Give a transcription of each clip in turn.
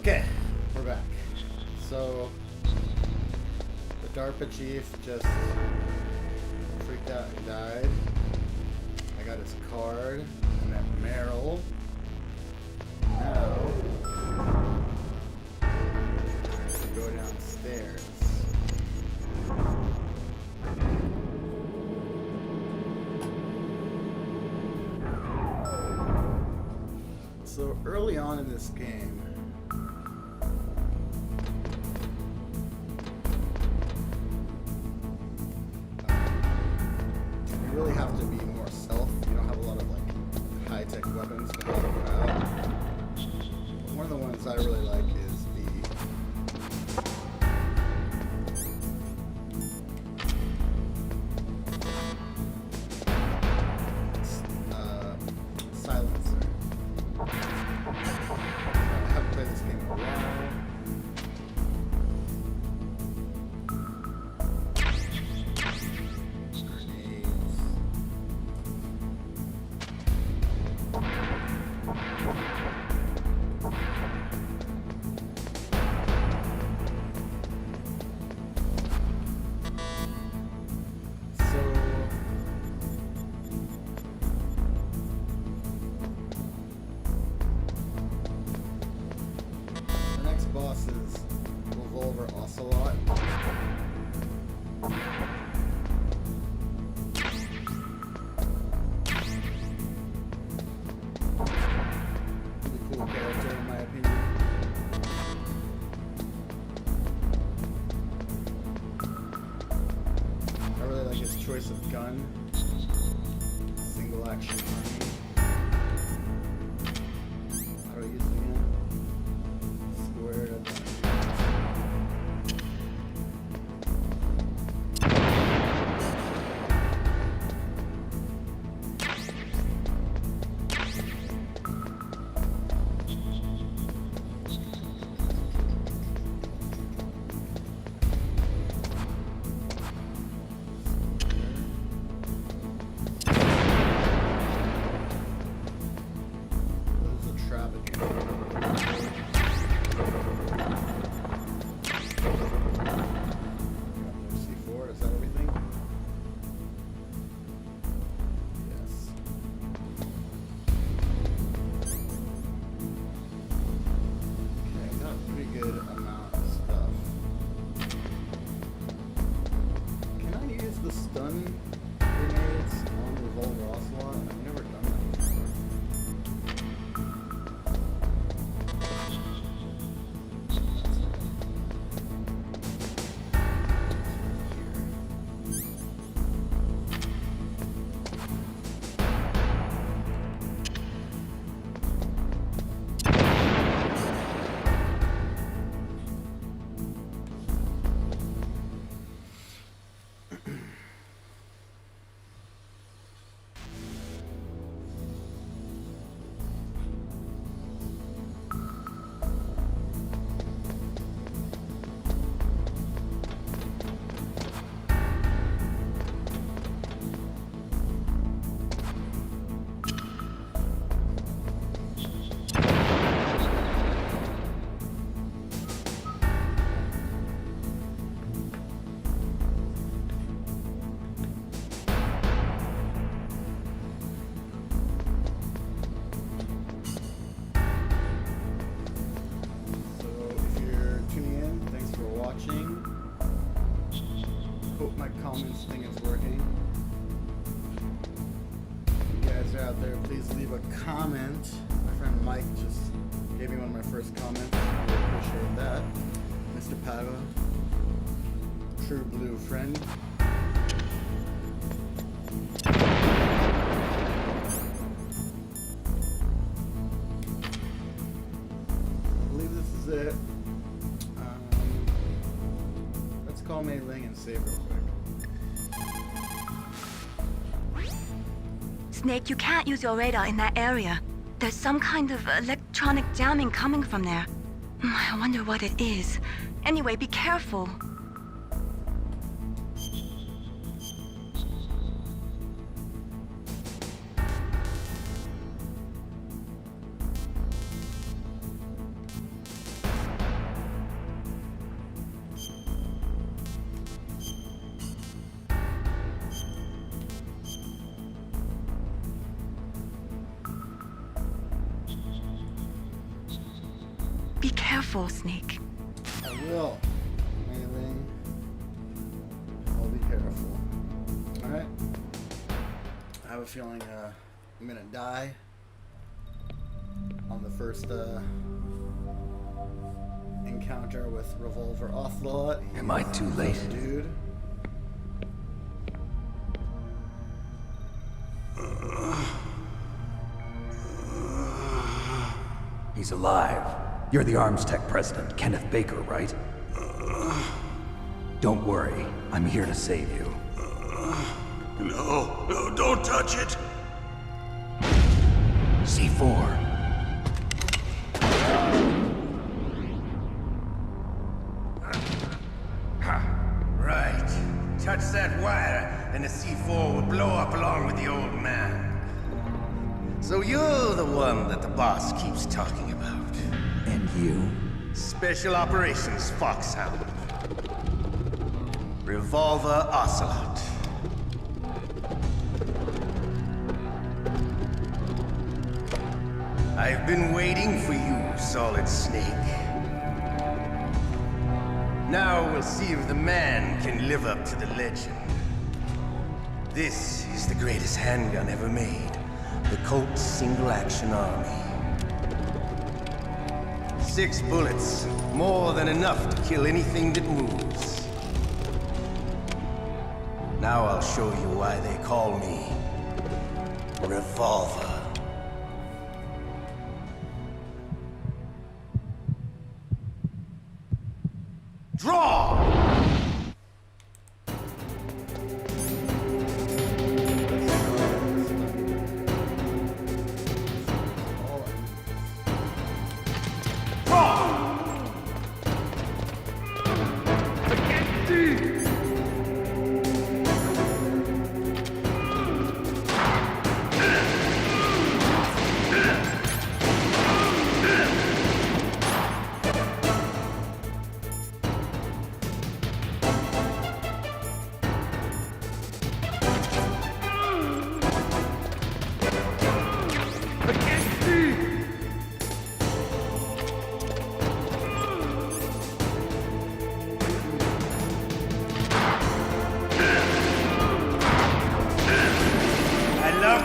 Okay, we're back. So, the DARPA chief just freaked out and died. I got his card. I met Meryl. Now, I have to go downstairs. So, early on in this game, you really have to be more stealth. You don't have a lot of like high-tech weapons to help you out. But one of the ones I really like is the silencer. I haven't played this game in a while. Boss is Revolver Ocelot. Pretty cool character in my opinion. I really like his choice of gun. Single action army. How do I use it again? Hope my comments thing is working. If you guys are out there, please leave a comment. My friend Mike just gave me one of my first comments. I really appreciate that. Mr. Pago, true blue friend. I believe this is it. Call Mei Ling and save real quick. Snake, you can't use your radar in that area. There's some kind of electronic jamming coming from there. I wonder what it is. Anyway, be careful. careful, Snake. I will. Mei-Ling. I'll be careful. Alright. I have a feeling I'm gonna die on the first encounter with Revolver Ocelot. Am I too late? Dude. He's alive. You're the Arms Tech president, Kenneth Baker, right? Don't worry. I'm here to save you. No, don't touch it! C4. Right. Touch that wire, and the C4 will blow up along with the old man. So you're the one that the boss keeps talking about. And you? Special Operations Foxhound. Revolver Ocelot. I've been waiting for you, Solid Snake. Now we'll see if the man can live up to the legend. This is the greatest handgun ever made. The Colt Single Action Army. 6 bullets, more than enough to kill anything that moves. Now I'll show you why they call me Revolver. Draw!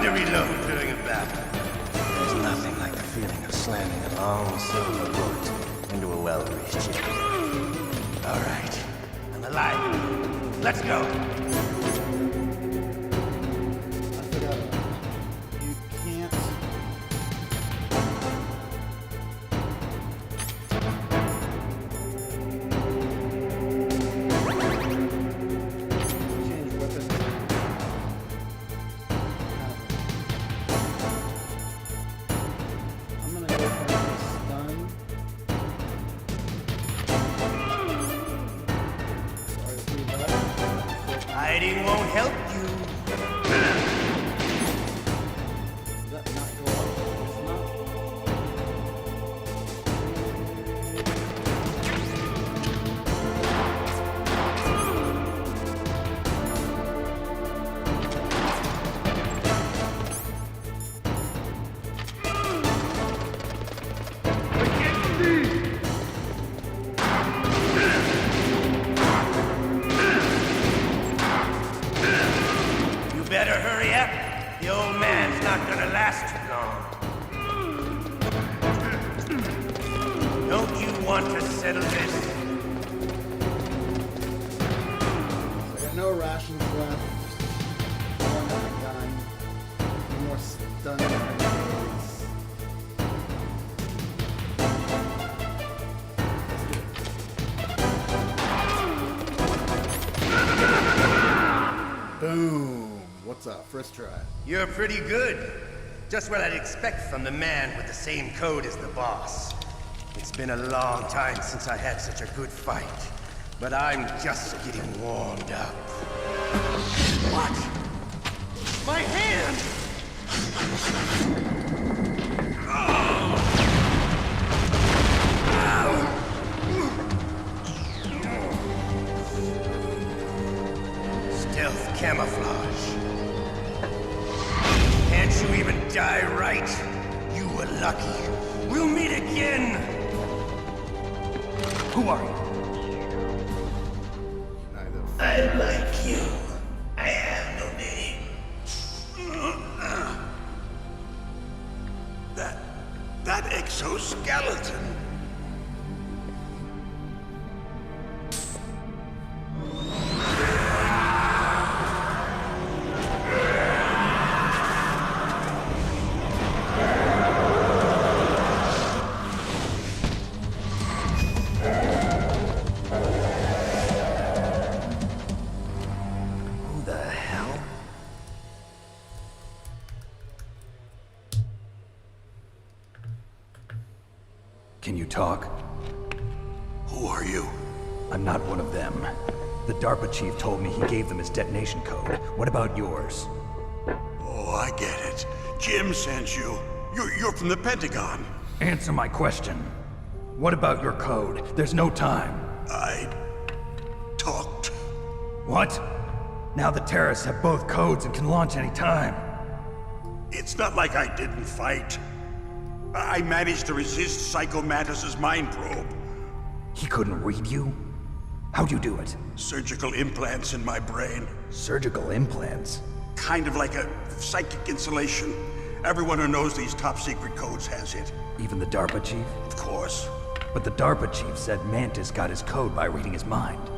Reload during a battle. There's nothing like the feeling of slamming a long silver bullet into a well-greased chicken. All right, I'm alive. Let's go. I forgot. You can't. Change weapons. I'm gonna go for a stun. Sorry to do that. Hiding won't help you. Does that not go up? It's not. You better hurry up. The old man's not gonna last too long. Don't you want to settle this? I got no rations left. One gun. No more stun grenades. Boom. What's up? First try. You're pretty good. Just what I'd expect from the man with the same code as the boss. It's been a long time since I had such a good fight, but I'm just getting warmed up. What? My hand! Stealth camouflage. Can't you even die right? You were lucky. We'll meet again! Who are you? I like you. I have no name. That exoskeleton. Who the hell? Can you talk? Who are you? I'm not one of them. The DARPA chief told me he gave them his detonation code. What about yours? Oh, I get it. Jim sent you. You're from the Pentagon. Answer my question. What about your code? There's no time. I talked. What? Now the terrorists have both codes and can launch any time. It's not like I didn't fight. I managed to resist Psycho Mantis's mind probe. He couldn't read you? How'd you do it? Surgical implants in my brain. Surgical implants? Kind of like a psychic insulation. Everyone who knows these top secret codes has it. Even the DARPA chief? Of course. But the DARPA chief said Mantis got his code by reading his mind.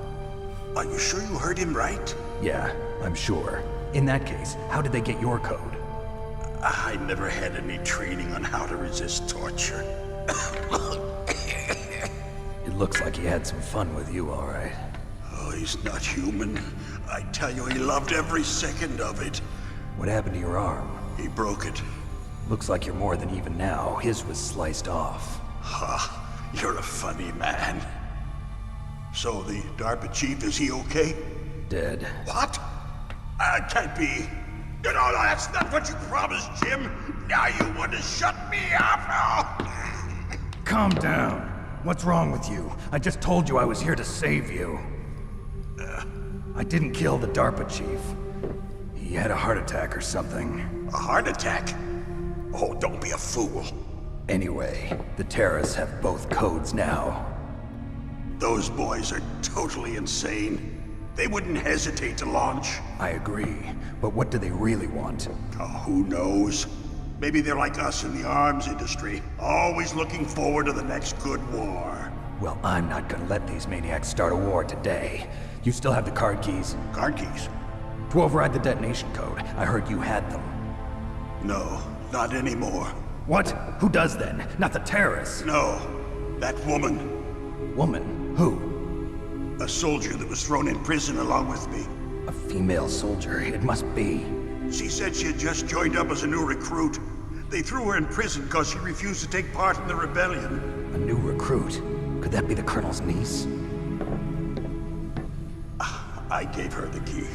Are you sure you heard him right? Yeah, I'm sure. In that case, how did they get your code? I never had any training on how to resist torture. It looks like he had some fun with you, all right. Oh, he's not human. I tell you, he loved every second of it. What happened to your arm? He broke it. Looks like you're more than even now. His was sliced off. Ha, you're a funny man. So the DARPA chief, is he okay? Dead. What? Can't be. No, that's not what you promised, Jim. Now you want to shut me up? Calm down. What's wrong with you? I just told you I was here to save you. I didn't kill the DARPA chief. He had a heart attack or something. A heart attack? Oh, don't be a fool. Anyway, the terrorists have both codes now. Those boys are totally insane. They wouldn't hesitate to launch. I agree, but what do they really want? Oh, who knows? Maybe they're like us in the arms industry, always looking forward to the next good war. Well, I'm not gonna let these maniacs start a war today. You still have the card keys? Card keys? To override the detonation code. I heard you had them. No, not anymore. What? Who does then? Not the terrorists. No, that woman. Woman? Who? A soldier that was thrown in prison along with me. A female soldier. It must be. She said she had just joined up as a new recruit. They threw her in prison because she refused to take part in the rebellion. A new recruit? Could that be the Colonel's niece? I gave her the key.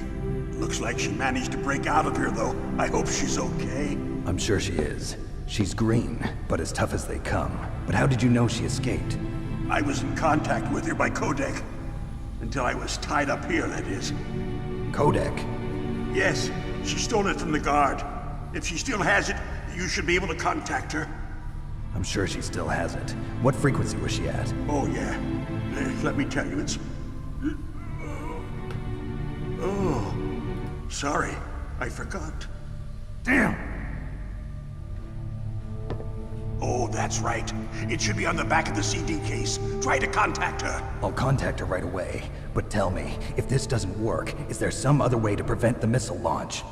Looks like she managed to break out of here, though. I hope she's okay. I'm sure she is. She's green, but as tough as they come. But how did you know she escaped? I was in contact with her by codec. Until I was tied up here, that is. Codec? Yes, she stole it from the guard. If she still has it, you should be able to contact her. I'm sure she still has it. What frequency was she at? Oh, yeah. Let me tell you, it's... Oh, sorry. I forgot. Damn! Oh, that's right. It should be on the back of the CD case. Try to contact her. I'll contact her right away. But tell me, if this doesn't work, is there some other way to prevent the missile launch?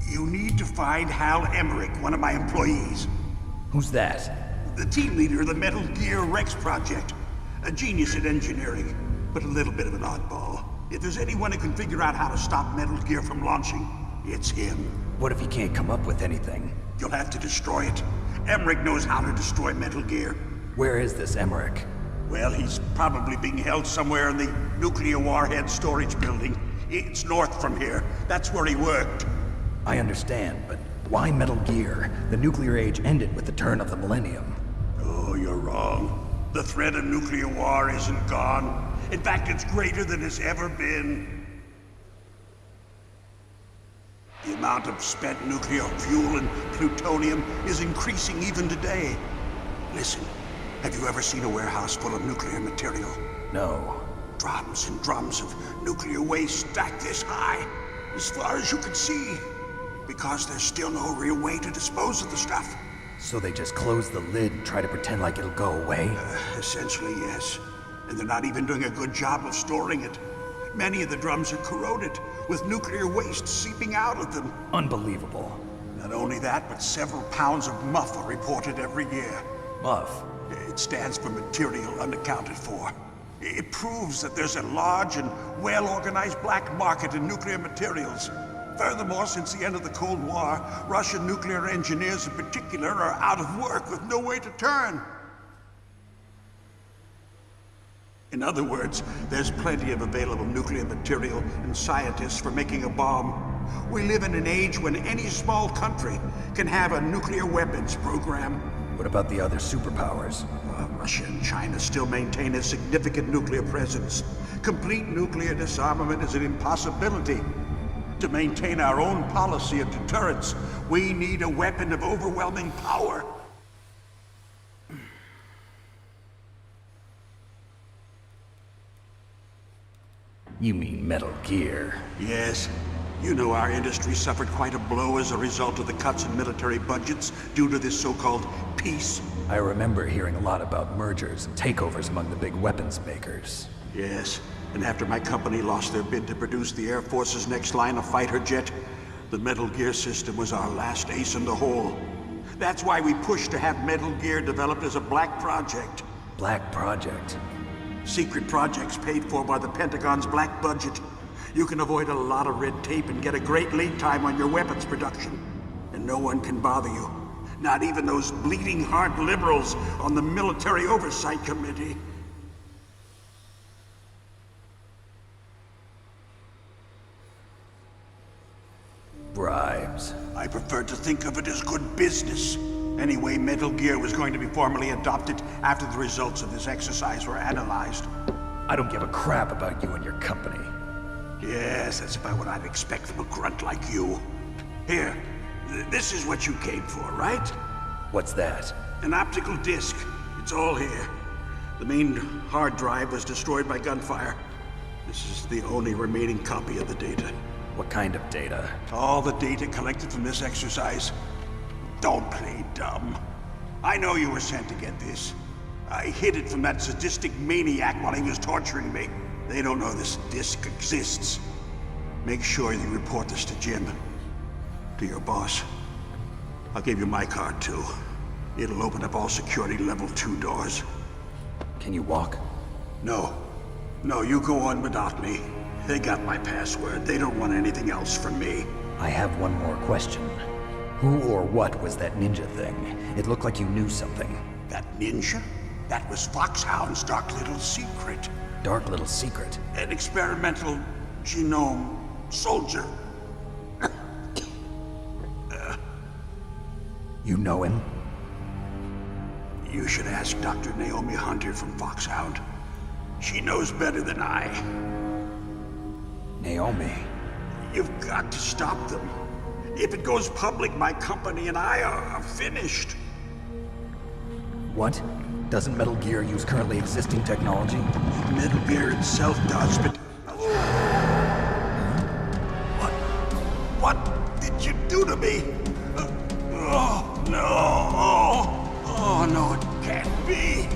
You need to find Hal Emmerich, one of my employees. Who's that? The team leader of the Metal Gear Rex project. A genius at engineering, but a little bit of an oddball. If there's anyone who can figure out how to stop Metal Gear from launching, it's him. What if he can't come up with anything? You'll have to destroy it. Emmerich knows how to destroy Metal Gear. Where is this Emmerich? Well, he's probably being held somewhere in the nuclear warhead storage building. It's north from here. That's where he worked. I understand, but why Metal Gear? The nuclear age ended with the turn of the millennium. Oh, you're wrong. The threat of nuclear war isn't gone. In fact, it's greater than it's ever been. The amount of spent nuclear fuel and plutonium is increasing even today. Listen, have you ever seen a warehouse full of nuclear material? No. Drums and drums of nuclear waste stacked this high, as far as you can see. Because there's still no real way to dispose of the stuff. So they just close the lid and try to pretend like it'll go away? Essentially, yes. And they're not even doing a good job of storing it. Many of the drums are corroded, with nuclear waste seeping out of them. Unbelievable. Not only that, but several pounds of muff are reported every year. Muff? It stands for material unaccounted for. It proves that there's a large and well-organized black market in nuclear materials. Furthermore, since the end of the Cold War, Russian nuclear engineers in particular are out of work with no way to turn. In other words, there's plenty of available nuclear material and scientists for making a bomb. We live in an age when any small country can have a nuclear weapons program. What about the other superpowers? Russia and China still maintain a significant nuclear presence. Complete nuclear disarmament is an impossibility. To maintain our own policy of deterrence, we need a weapon of overwhelming power. You mean Metal Gear? Yes. You know our industry suffered quite a blow as a result of the cuts in military budgets due to this so-called peace. I remember hearing a lot about mergers and takeovers among the big weapons makers. Yes. And after my company lost their bid to produce the Air Force's next line of fighter jet, the Metal Gear system was our last ace in the hole. That's why we pushed to have Metal Gear developed as a black project. Black Project? Secret projects paid for by the Pentagon's black budget. You can avoid a lot of red tape and get a great lead time on your weapons production. And no one can bother you. Not even those bleeding heart liberals on the Military Oversight Committee. Bribes. I prefer to think of it as good business. Anyway, Metal Gear was going to be formally adopted after the results of this exercise were analyzed. I don't give a crap about you and your company. Yes, that's about what I'd expect from a grunt like you. Here, this is what you came for, right? What's that? An optical disc. It's all here. The main hard drive was destroyed by gunfire. This is the only remaining copy of the data. What kind of data? All the data collected from this exercise. Don't play dumb. I know you were sent to get this. I hid it from that sadistic maniac while he was torturing me. They don't know this disc exists. Make sure you report this to Jim. To your boss. I'll give you my card, too. It'll open up all security level 2 doors. Can you walk? No. No, you go on without me. They got my password. They don't want anything else from me. I have one more question. Who or what was that ninja thing? It looked like you knew something. That ninja? That was Foxhound's dark little secret. Dark little secret? An experimental genome soldier. You know him? You should ask Dr. Naomi Hunter from Foxhound. She knows better than I. Naomi? You've got to stop them. If it goes public, my company and I are finished. What? Doesn't Metal Gear use currently existing technology? Metal Gear itself does, but... What did you do to me? Oh, no. Oh, no, it can't be.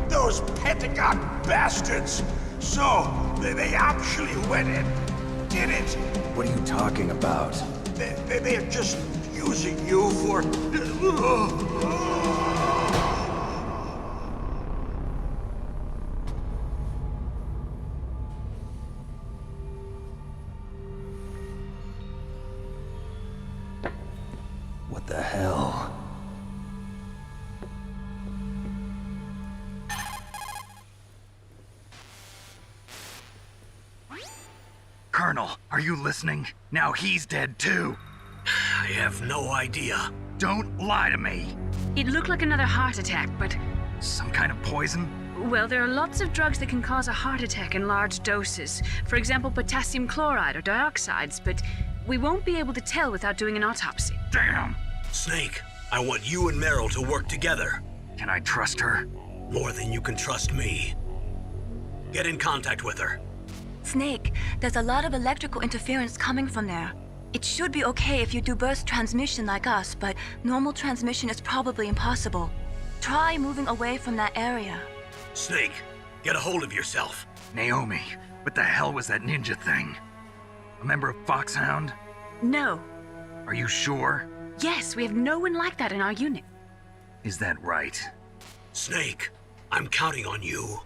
Those Pentagon bastards. So, they actually went and did it. What are you talking about? They're just using you for... What the hell? Colonel, are you listening? Now he's dead too. I have no idea. Don't lie to me. It looked like another heart attack, but... Some kind of poison? Well, there are lots of drugs that can cause a heart attack in large doses. For example, potassium chloride or dioxides, but we won't be able to tell without doing an autopsy. Damn! Snake, I want you and Meryl to work together. Can I trust her? More than you can trust me. Get in contact with her. Snake, there's a lot of electrical interference coming from there. It should be okay if you do burst transmission like us, but normal transmission is probably impossible. Try moving away from that area. Snake, get a hold of yourself. Naomi, what the hell was that ninja thing? A member of Foxhound? No. Are you sure? Yes, we have no one like that in our unit. Is that right? Snake, I'm counting on you.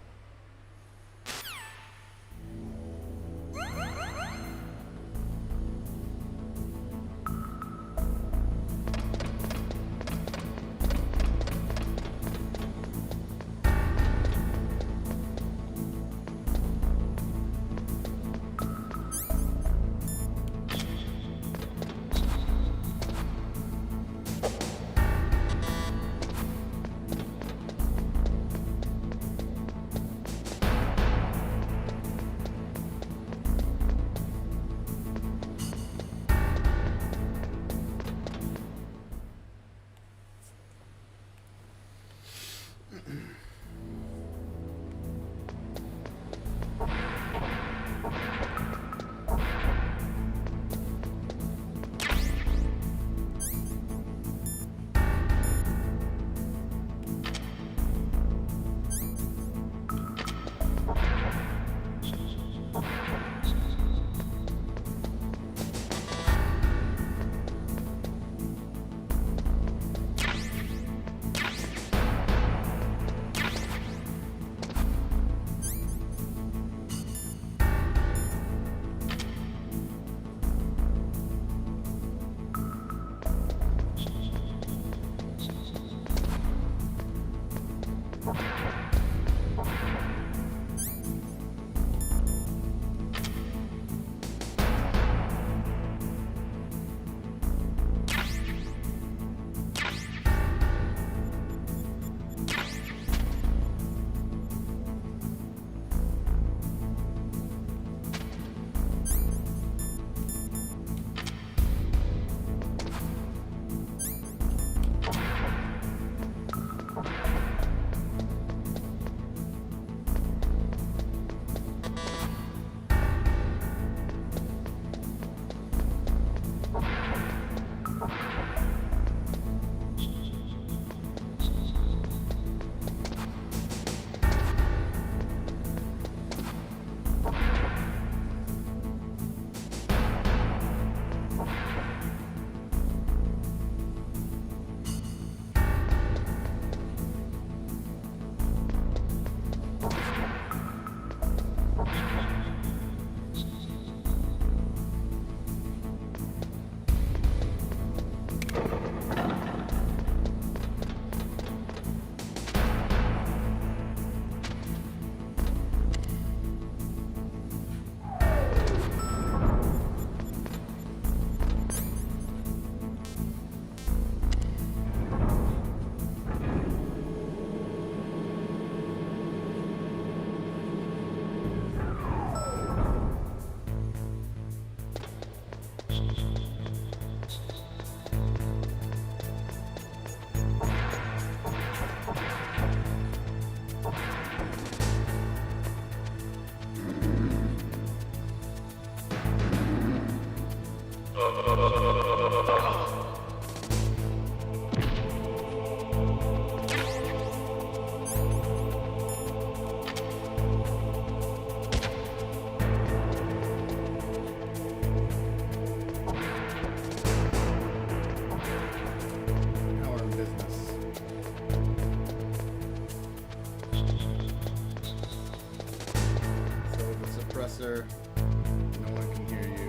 Sir, no one can hear you.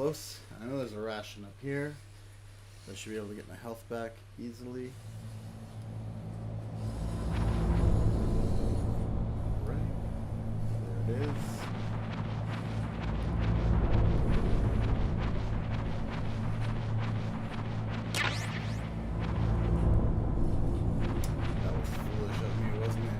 close. I know there's a ration up here. I should be able to get my health back easily. Right. There it is. That was foolish of me, wasn't it?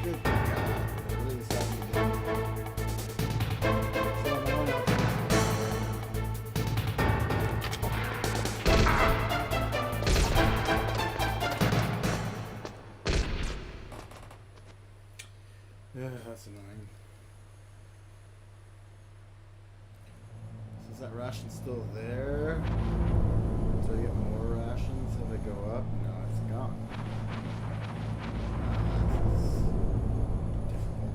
Good God. Really sad you did. So, yeah, that's annoying. So is that ration still there? Do I get more rations if I go up? No, it's gone. This is difficult.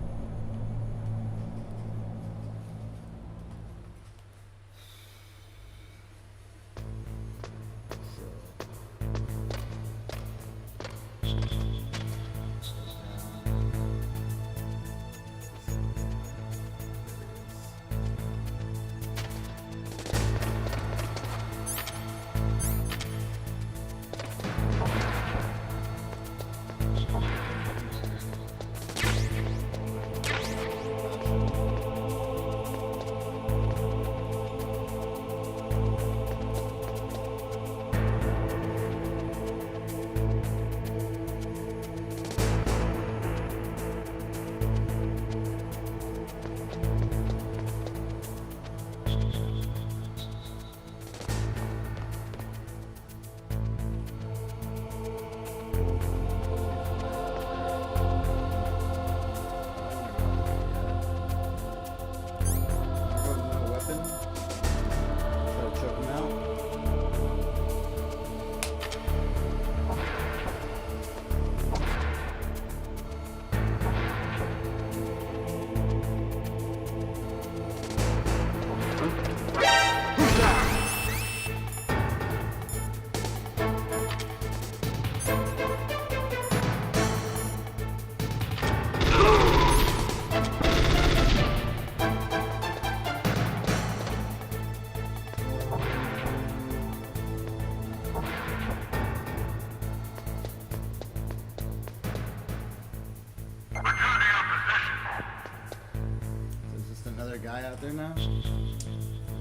There's just another guy out there now?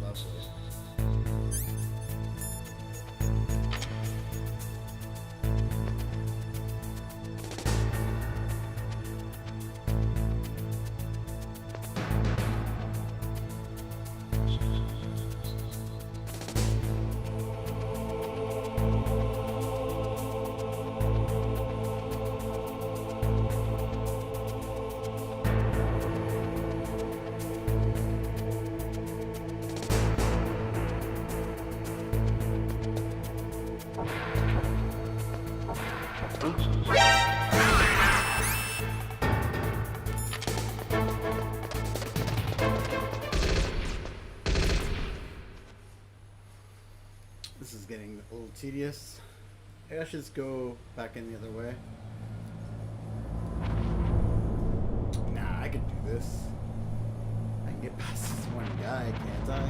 Lovely. This is getting a little tedious. Maybe I should just go back in the other way. Nah, I can do this. I can get past this one guy, can't I?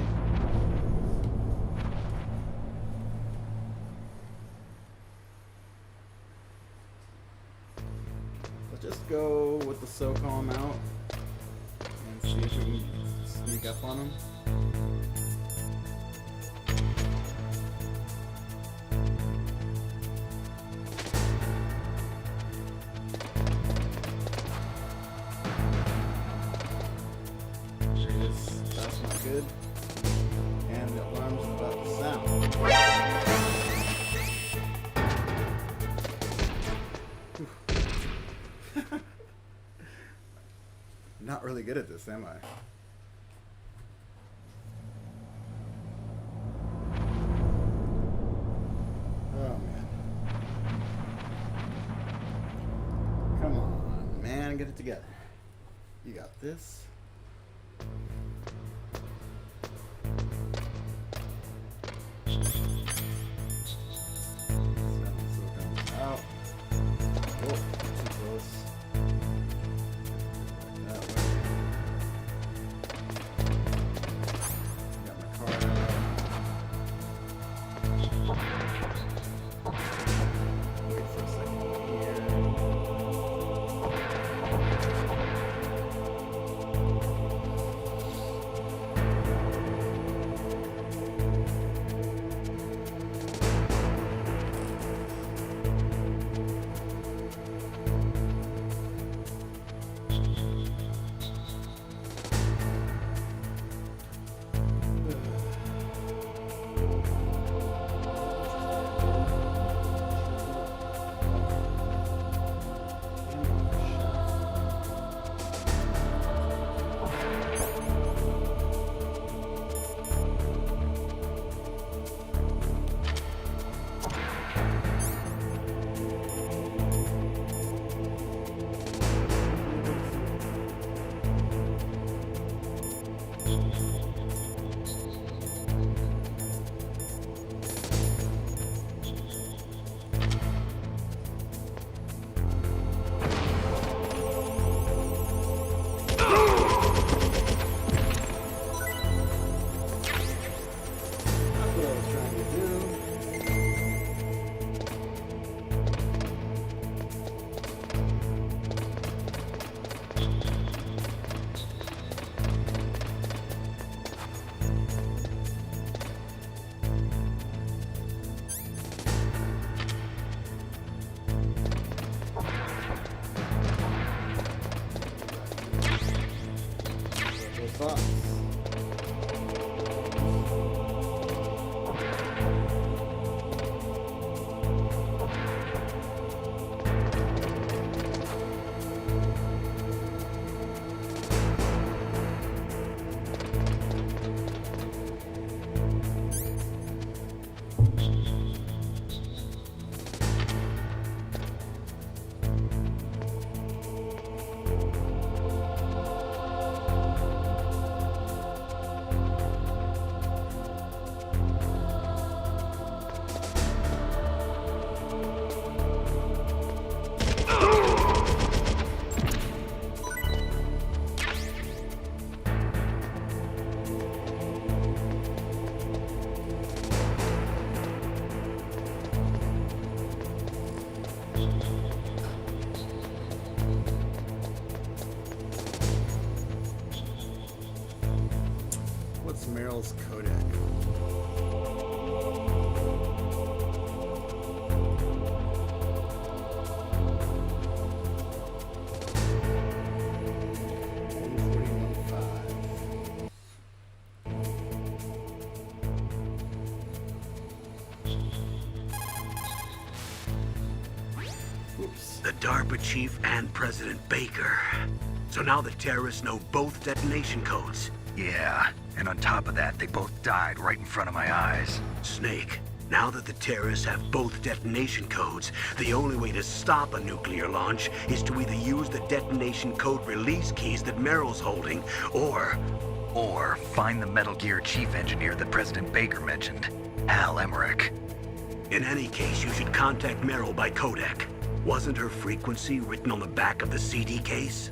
Let's just go with the SOCOM out and see if we can sneak up on him. That's not good. And the alarm's about to sound. not really good at this, am I? Oh, man. Come on, man. Get it together. You got this. Out. Oh, too close. That way. Got my card out. Wait for a second here. What's Meryl's Kodak? The DARPA chief and President Baker. So now the terrorists know both detonation codes. Yeah, and on top of that, they both died right in front of my eyes. Snake, now that the terrorists have both detonation codes, the only way to stop a nuclear launch is to either use the detonation code release keys that Meryl's holding, or find the Metal Gear chief engineer that President Baker mentioned, Hal Emmerich. in any case, you should contact Meryl by codec. Wasn't her frequency written on the back of the CD case?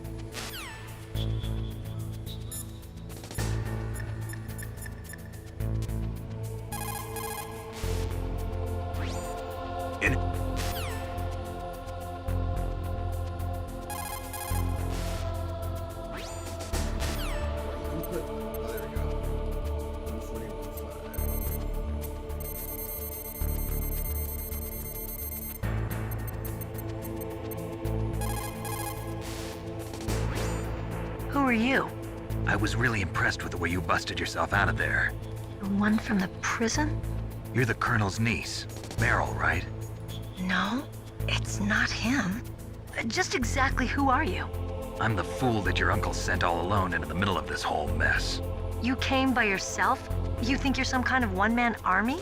In Input. Oh, there we go. 141.5. Who are you? I was really impressed with the way you busted yourself out of there. The one from the prison? You're the Colonel's niece, Meryl, right? No, it's not him. Just exactly who are you? I'm the fool that your uncle sent all alone into the middle of this whole mess. You came by yourself? You think you're some kind of one-man army?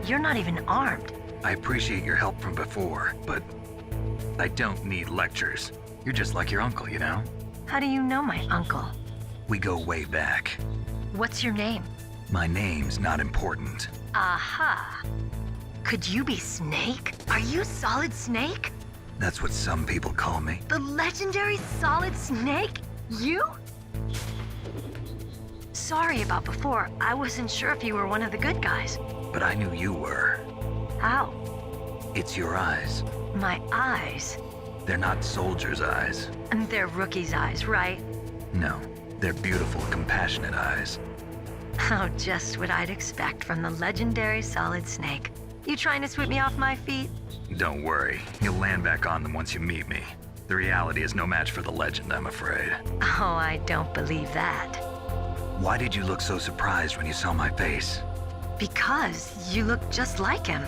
You're not even armed. I appreciate your help from before, but I don't need lectures. You're just like your uncle, you know? How do you know my uncle? We go way back. What's your name? My name's not important. Aha. Could you be Snake? Are you Solid Snake? That's what some people call me. The legendary Solid Snake? You? Sorry about before. I wasn't sure if you were one of the good guys. But I knew you were. How? It's your eyes. My eyes. They're not soldiers' eyes. And they're rookie's eyes, right? No, they're beautiful, compassionate eyes. Oh, just what I'd expect from the legendary Solid Snake. You trying to sweep me off my feet? Don't worry, you'll land back on them once you meet me. The reality is no match for the legend, I'm afraid. Oh, I don't believe that. Why did you look so surprised when you saw my face? Because you look just like him.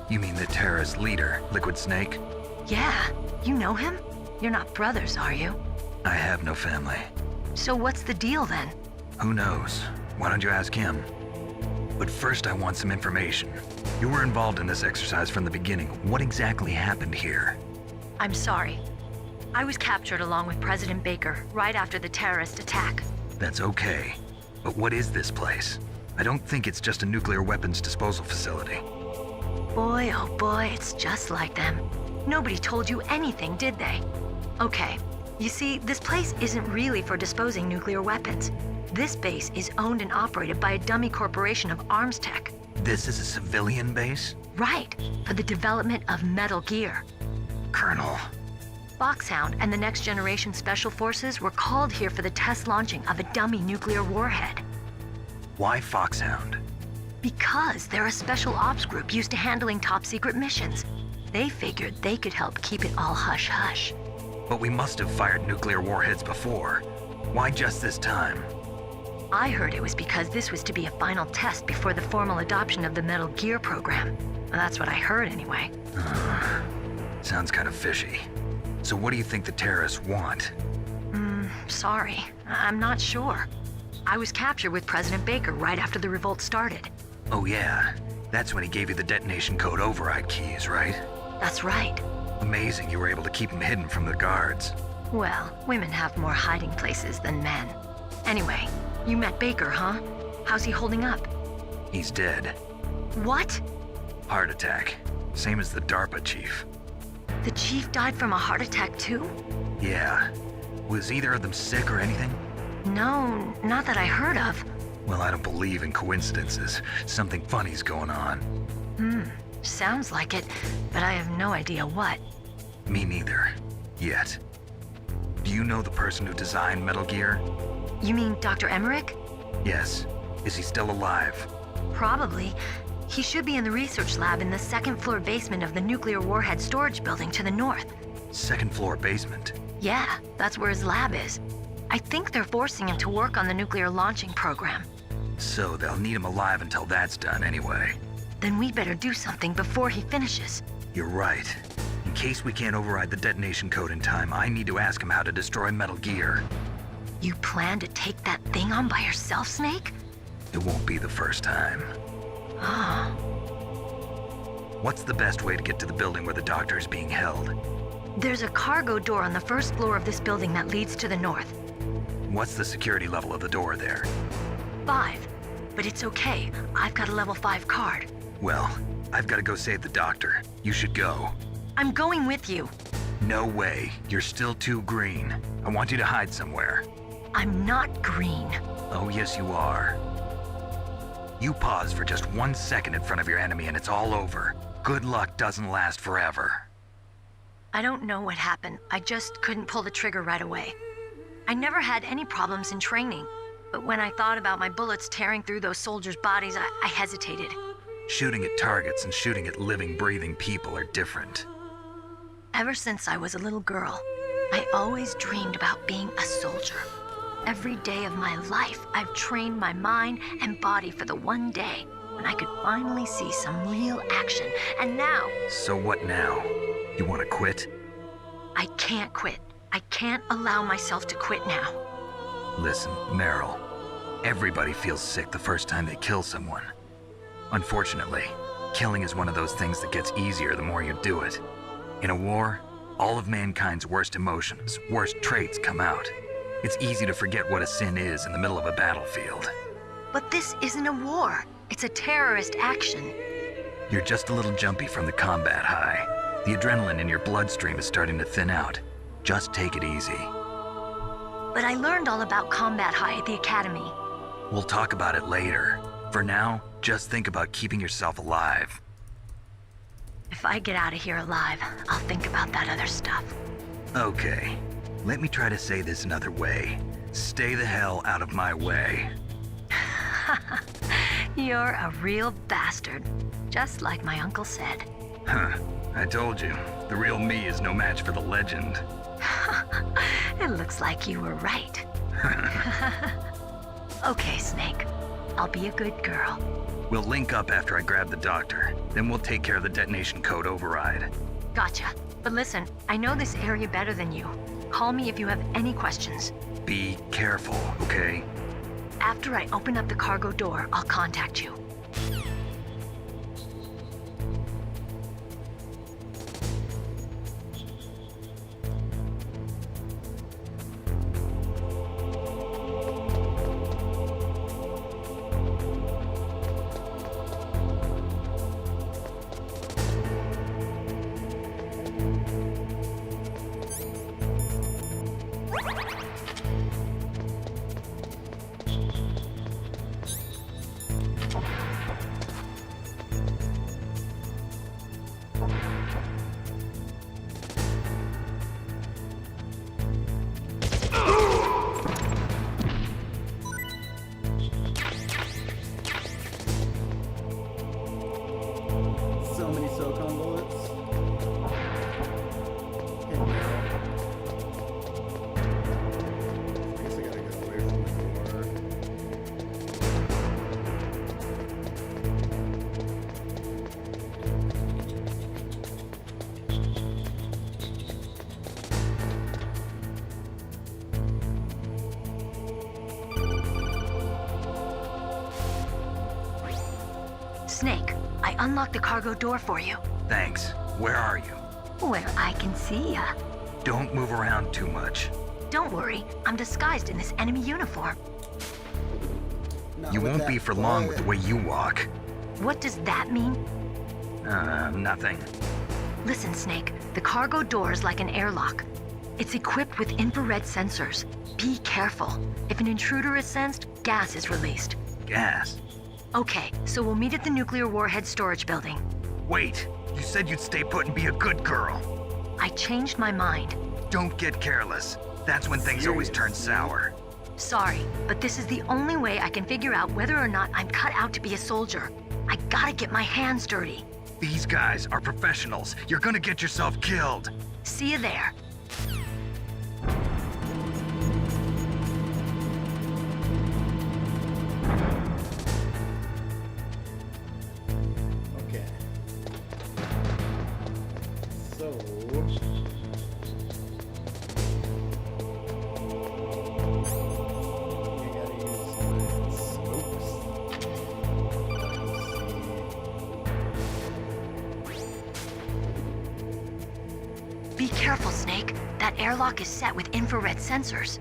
You mean the terrorist leader, Liquid Snake? Yeah, you know him? You're not brothers, are you? I have no family. So what's the deal then? Who knows? Why don't you ask him? But first I want some information. You were involved in this exercise from the beginning. What exactly happened here? I'm sorry. I was captured along with President Baker right after the terrorist attack. That's okay. But what is this place? I don't think it's just a nuclear weapons disposal facility. Boy, oh boy, it's just like them. Nobody told you anything, did they? Okay, you see, this place isn't really for disposing nuclear weapons. This base is owned and operated by a dummy corporation of arms tech. This is a civilian base? Right, for the development of Metal Gear. Colonel. Foxhound and the Next Generation Special Forces were called here for the test launching of a dummy nuclear warhead. Why Foxhound? Because they're a special ops group used to handling top secret missions. They figured they could help keep it all hush-hush. But we must have fired nuclear warheads before. Why just this time? I heard it was because this was to be a final test before the formal adoption of the Metal Gear program. That's what I heard anyway. Sounds kind of fishy. So what do you think the terrorists want? Sorry, I'm not sure. I was captured with President Baker right after the revolt started. Oh yeah, that's when he gave you the detonation code override keys, right? That's right. Amazing you were able to keep them hidden from the guards. Well, women have more hiding places than men. Anyway, you met Baker, huh? How's he holding up? He's dead. What? Heart attack. Same as the DARPA chief. The chief died from a heart attack too? Yeah. Was either of them sick or anything? No, not that I heard of. Well, I don't believe in coincidences. Something funny's going on. Sounds like it, but I have no idea what. Me neither. Yet. Do you know the person who designed Metal Gear? You mean Dr. Emmerich? Yes. Is he still alive? Probably. He should be in the research lab in the second floor basement of the nuclear warhead storage building to the north. Second floor basement? Yeah, that's where his lab is. I think they're forcing him to work on the nuclear launching program. So they'll need him alive until that's done anyway. Then we better do something before he finishes. You're right. In case we can't override the detonation code in time, I need to ask him how to destroy Metal Gear. You plan to take that thing on by yourself, Snake? It won't be the first time. Ah. What's the best way to get to the building where the doctor is being held? There's a cargo door on the first floor of this building that leads to the north. What's the security level of the door there? 5. But it's okay. I've got a level 5 card. Well, I've got to go save the doctor. You should go. I'm going with you. No way. You're still too green. I want you to hide somewhere. I'm not green. Oh, yes, you are. You pause for just 1 second in front of your enemy and it's all over. Good luck doesn't last forever. I don't know what happened. I just couldn't pull the trigger right away. I never had any problems in training, but when I thought about my bullets tearing through those soldiers' bodies, I hesitated. Shooting at targets and shooting at living, breathing people are different. Ever since I was a little girl, I always dreamed about being a soldier. Every day of my life, I've trained my mind and body for the one day when I could finally see some real action, and now... So what now? You want to quit? I can't quit. I can't allow myself to quit now. Listen, Meryl. Everybody feels sick the first time they kill someone. Unfortunately, killing is one of those things that gets easier the more you do it. In a war, all of mankind's worst emotions, worst traits come out. It's easy to forget what a sin is in the middle of a battlefield. But this isn't a war. It's a terrorist action. You're just a little jumpy from the combat high. The adrenaline in your bloodstream is starting to thin out. Just take it easy. But I learned all about combat high at the academy. We'll talk about it later. For now, just think about keeping yourself alive. If I get out of here alive, I'll think about that other stuff. Okay, let me try to say this another way. Stay the hell out of my way. You're a real bastard, just like my uncle said. Huh, I told you, the real me is no match for the legend. It looks like you were right. Okay, Snake. I'll be a good girl. We'll link up after I grab the doctor. Then we'll take care of the detonation code override. Gotcha. But listen, I know this area better than you. Call me if you have any questions. Be careful, okay? After I open up the cargo door, I'll contact you. So many SOCOM bullets. Hey, Meryl. I guess I gotta go away from the door. Snake, I unlocked the cargo door for you. Thanks. Where are you? Where I can see ya. Don't move around too much. Don't worry, I'm disguised in this enemy uniform. Not You with won't that be for long with the quiet. way you walk. What does that mean? Nothing. Listen, Snake, the cargo door is like an airlock. It's equipped with infrared sensors. Be careful. If an intruder is sensed, gas is released. Gas. Okay, so we'll meet at the nuclear warhead storage building. Wait, you said you'd stay put and be a good girl. I changed my mind. Don't get careless. That's when things always turn sour. Sorry, but this is the only way I can figure out whether or not I'm cut out to be a soldier. I gotta get my hands dirty. These guys are professionals. You're gonna get yourself killed. See you there. Okay. So. I gotta use my scopes. Be careful, Snake. That airlock is set with infrared sensors.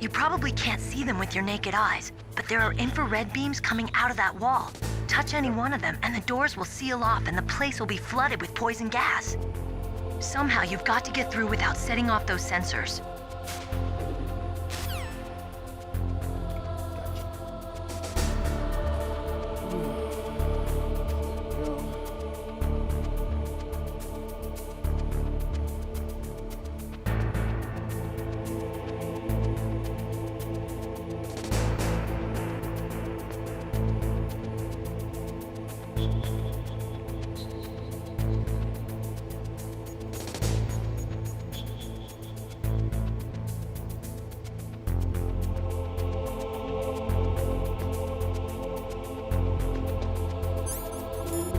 You probably can't see them with your naked eyes, but there are infrared beams coming out of that wall. Touch any one of them and the doors will seal off and the place will be flooded with poison gas. Somehow you've got to get through without setting off those sensors.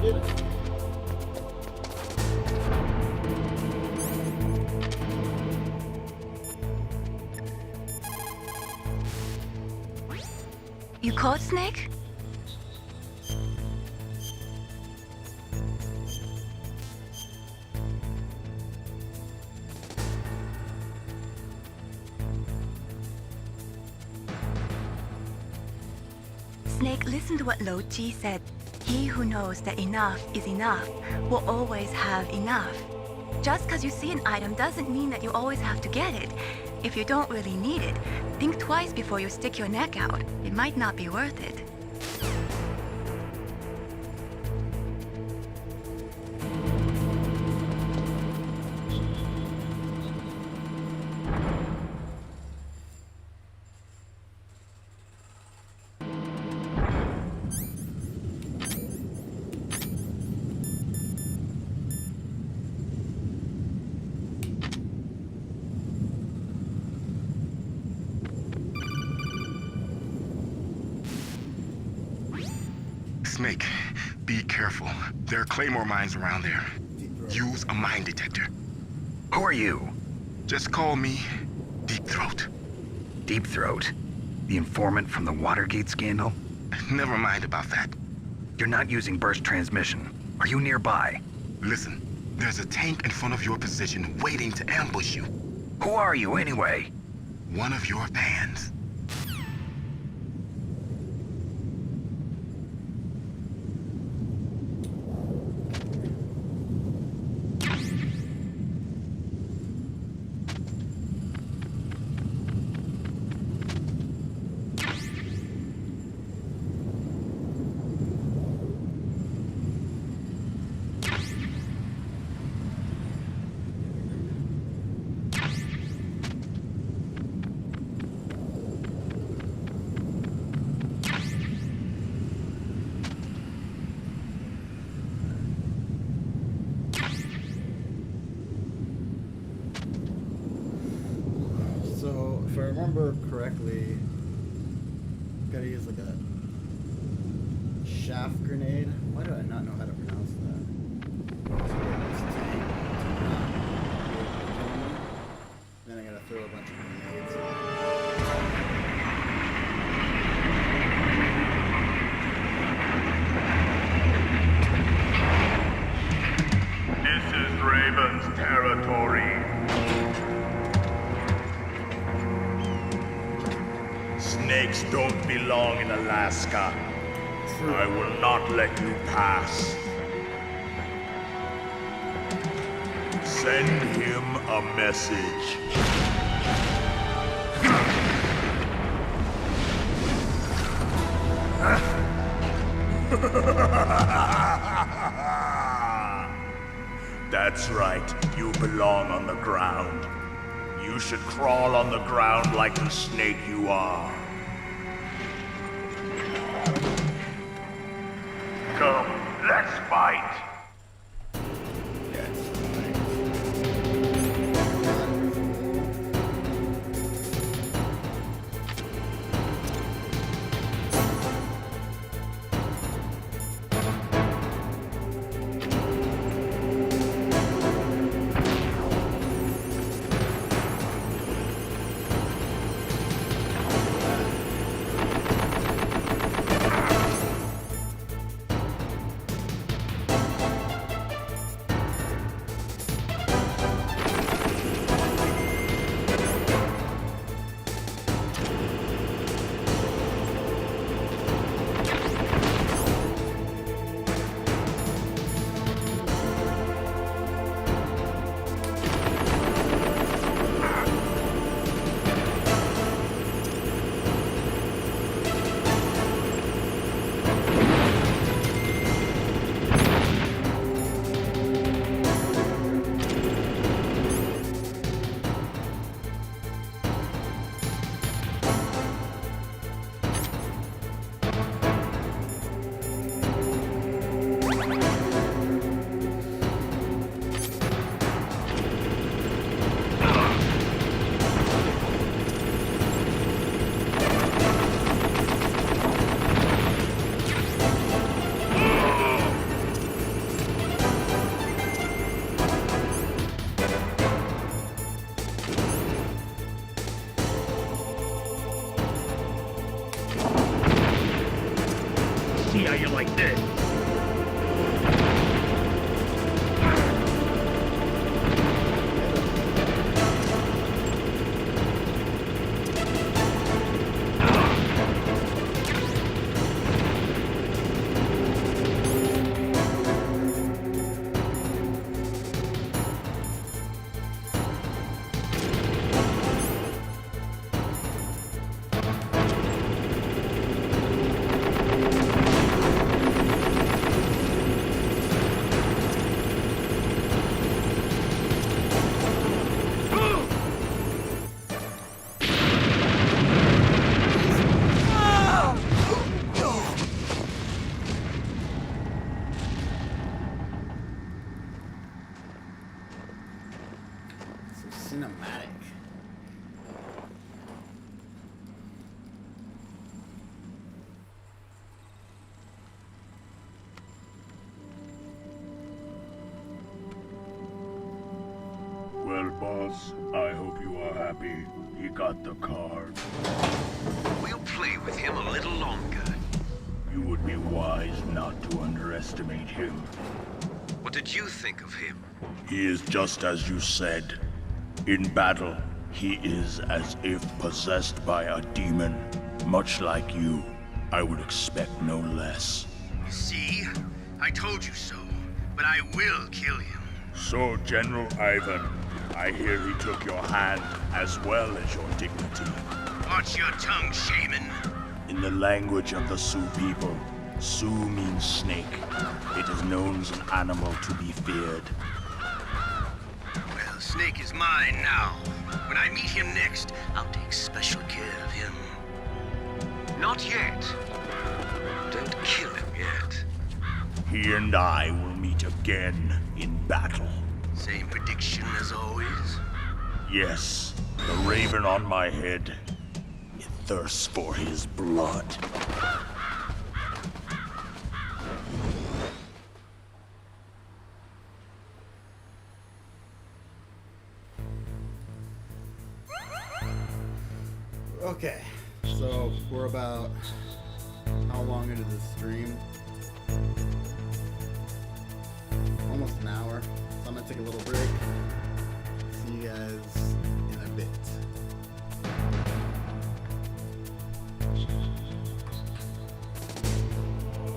We did it. You caught Snake? Snake, listen to what Lo Ji said. He who knows that enough is enough will always have enough. Just because you see an item doesn't mean that you always have to get it. If you don't really need it, think twice before you stick your neck out. It might not be worth it. Snake, be careful. There are Claymore mines around there. Use a mine detector. Who are you? Just call me Deep Throat. Deep Throat? The informant from the Watergate scandal? Never mind about that. You're not using burst transmission. Are you nearby? Listen, there's a tank in front of your position waiting to ambush you. Who are you anyway? One of your fans. So, if I remember correctly, gotta use like a shaft grenade. Why do I not know how to pronounce that? So get this tank to not be able to kill me. Then I gotta throw a bunch of grenades. This is Raven's territory. Snakes don't belong in Alaska. I will not let you pass. Send him a message. That's right, you belong on the ground. You should crawl on the ground like the snake you are. Come, let's fight. see how you like this. Cinematic. Well, boss, I hope you are happy. He got the card. We'll play with him a little longer. You would be wise not to underestimate him. What did you think of him? He is just as you said. In battle, he is as if possessed by a demon. Much like you, I would expect no less. See? I told you so, but I will kill him. So, General Ivan, I hear he took your hand as well as your dignity. Watch your tongue, shaman. In the language of the Sioux people, Sioux means snake. It is known as an animal to be feared. Well, Snake is mine now. When I meet him next, I'll take special care of him. Not yet. Don't kill him yet. He and I will meet again in battle. Same prediction as always? Yes, the raven on my head. It thirsts for his blood. Okay, so we're about how long into the stream? Almost an hour. So I'm gonna take a little break. See you guys in a bit.